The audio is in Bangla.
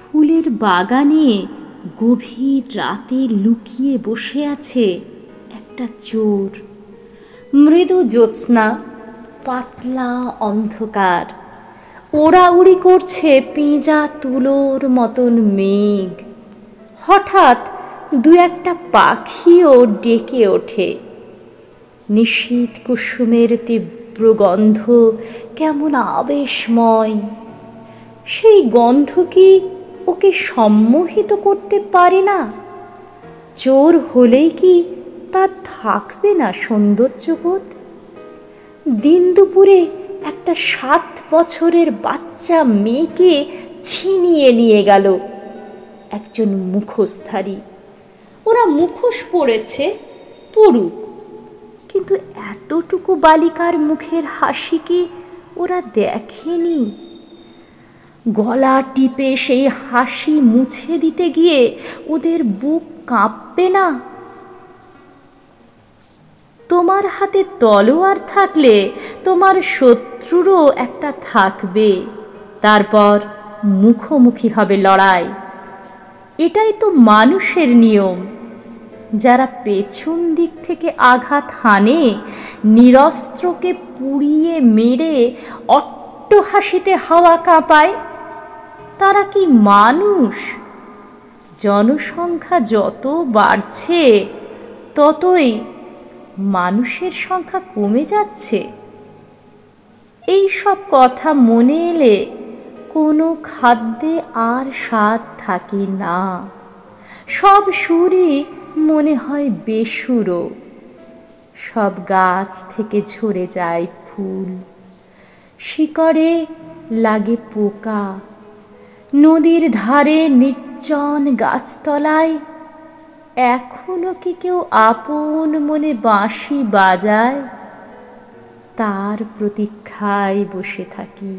ফুলের বাগানে গভীর রাতে লুকিয়ে বসে আছে একটা চোর। মৃদু জ্যোৎস্না, পাতলা অন্ধকার, ওড়াউড়ি করছে পেঁজা তুলোর মতন মেঘ। হঠাৎ দু একটা পাখিও ডেকে ওঠে। নিশীথ কুসুমের তীব্র গন্ধ কেমন আবেশময়। সেই গন্ধ কি ওকে সম্মোহিত করতে পারে না? চোর হলেই কি তার থাকবে না সৌন্দর্যবোধ? দিন দুপুরে একটা 7 বছরের বাচ্চা মেয়েকে ছিনিয়ে নিয়ে গেল একজন মুখোশধারী। ওরা মুখোশ পরেছে, পড়ুক, কিন্তু এতটুকু বালিকার মুখের হাসি কি ওরা দেখেনি? গলা টিপে সেই হাসি মুছে দিতে গিয়ে ওদের বুক কাঁপবে না? তোমার হাতে তলোয়ার থাকলে তোমার শত্রুরও একটা থাকবে, তারপর মুখোমুখি হবে লড়াই। এটাই তো মানুষের নিয়ম। যারা পেছন দিক থেকে আঘাত হানে, নিরস্ত্রকে পুড়িয়ে মেরে অট্টহাসিতে হাওয়া কাঁপায়, তারা কি মানুষ? জনসংখ্যা যত বাড়ছে ততই মানুষের সংখ্যা কমে যাচ্ছে। এই সব কথা মনে এলে কোনো খাদ্যে আর স্বাদ থাকে না। সব সুরই মনে হয় বেসুরো। সব গাছ থেকে ঝরে যায় ফুল, শিকড়ে লাগে পোকা। নদীর ধারে নির্জন গাছতলায় এখনো কি কেউ আপন মনে বাঁশি বাজায়? তার প্রতীক্ষায় বসে থাকি।